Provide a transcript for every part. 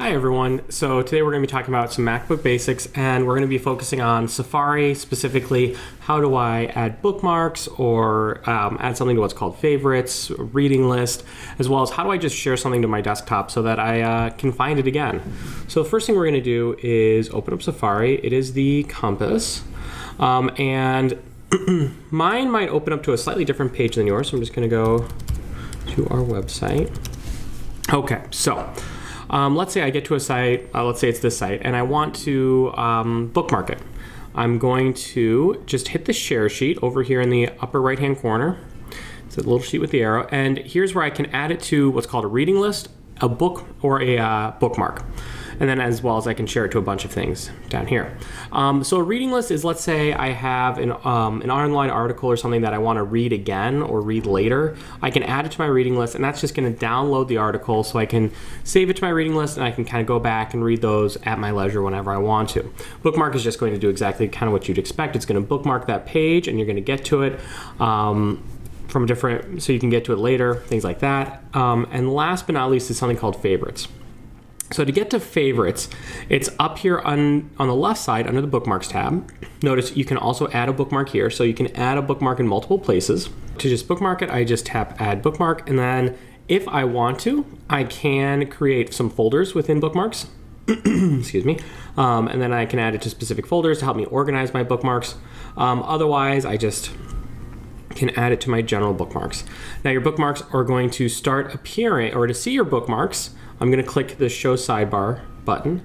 Hi everyone. So today we're going to be talking about some MacBook basics, and we're going to be focusing on Safari, specifically how do I add bookmarks or add something to what's called favorites, reading list, as well as how do I just share something to my desktop so that I can find it again. So the first thing we're going to do is open up Safari. It is the compass, and mine might open up to a slightly different page than yours, so I'm just going to go to our website. Okay, so let's say I get to a site, let's say it's this site, and I want to bookmark it. I'm going to just hit the share sheet over here in the upper right hand corner. It's a little sheet with the arrow, and here's where I can add it to what's called a reading list, a book, or a bookmark. And then as well as I can share it to a bunch of things down here. So a reading list is, let's say I have an online article or something that I want to read again or read later. I can add it to my reading list, and that's just going to download the article so I can save it to my reading list, and I can kind of go back and read those at my leisure whenever I want to. Bookmark is just going to do exactly kind of what you'd expect. It's going to bookmark that page, and you're going to get to it from a different, so you can get to it later, things like that. And last but not least is something called favorites. So to get to favorites, it's up here on the left side under the bookmarks tab. Notice you can also add a bookmark here, so you can add a bookmark in multiple places. To just bookmark it, I just tap add bookmark, and then if I want to, I can create some folders within bookmarks. Excuse me. And then I can add it to specific folders to help me organize my bookmarks. Otherwise, I just can add it to my general bookmarks. Now your bookmarks are going to start appearing, or to see your bookmarks, I'm going to click the show sidebar button,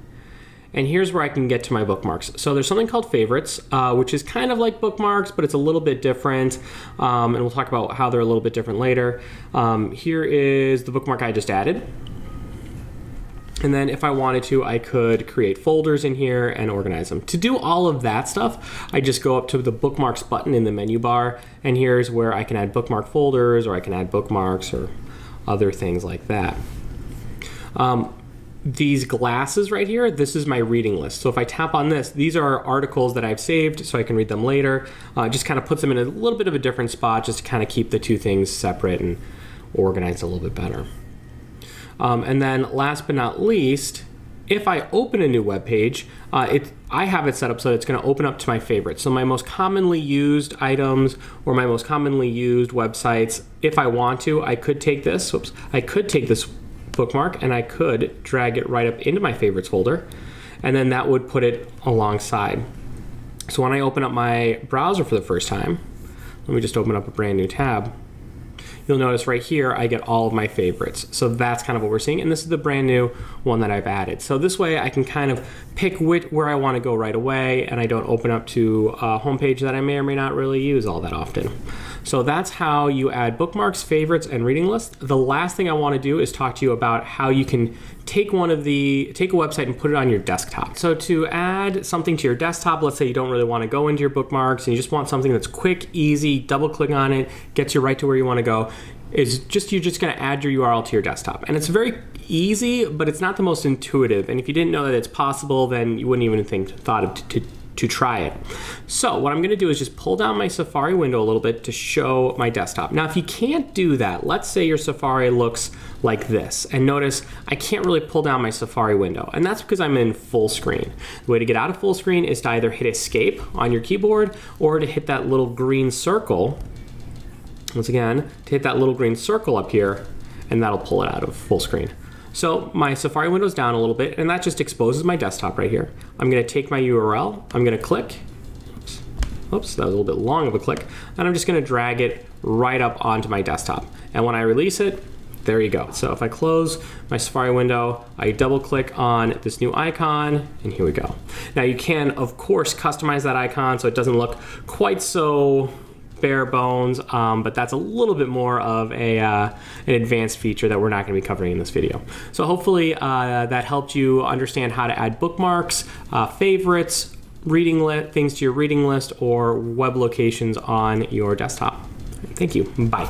and here's where I can get to my bookmarks. So there's something called favorites, which is kind of like bookmarks, but it's a little bit different, and we'll talk about how they're a little bit different later. Here is the bookmark I just added. And then if I wanted to, I could create folders in here and organize them. To do all of that stuff, I just go up to the bookmarks button in the menu bar, and here's where I can add bookmark folders, or I can add bookmarks or other things like that. These glasses right here, this is my reading list. So if I tap on this, these are articles that I've saved so I can read them later. Just kind of puts them in a little bit of a different spot just to kind of keep the two things separate and organized a little bit better. And then last but not least, if I open a new web page, I have it set up so it's going to open up to my favorites. So my most commonly used items or my most commonly used websites, if I want to, I could take this, bookmark, and I could drag it right up into my favorites folder, and then that would put it alongside. So when I open up my browser for the first time, let me just open up a brand new tab. You'll notice right here I get all of my favorites. So that's kind of what we're seeing, and this is the brand new one that I've added. So this way I can kind of pick where I want to go right away, and I don't open up to a homepage that I may or may not really use all that often. So that's how you add bookmarks, favorites, and reading lists. The last thing I want to do is talk to you about how you can take a website and put it on your desktop. So to add something to your desktop, let's say you don't really want to go into your bookmarks and you just want something that's quick, easy, double click on it, gets you right to where you want to go, you're just going to add your URL to your desktop. And it's very easy, but it's not the most intuitive. And if you didn't know that it's possible, then you wouldn't even thought of to try it. So what I'm going to do is just pull down my Safari window a little bit to show my desktop. Now if you can't do that, let's say your Safari looks like this, and notice I can't really pull down my Safari window, and that's because I'm in full screen. The way to get out of full screen is to either hit escape on your keyboard or to hit that little green circle. Once again, to hit that little green circle up here, and that'll pull it out of full screen. So my Safari window's down a little bit, and that just exposes my desktop right here. I'm going to take my URL, I'm going to click, oops, that was a little bit long of a click, and I'm just going to drag it right up onto my desktop. And when I release it, there you go. So if I close my Safari window, I double click on this new icon, and here we go. Now you can, of course, customize that icon so it doesn't look quite so bare bones, but that's a little bit more of an advanced feature that we're not going to be covering in this video. So hopefully that helped you understand how to add bookmarks, favorites, things to your reading list, or web locations on your desktop. Thank you. Bye.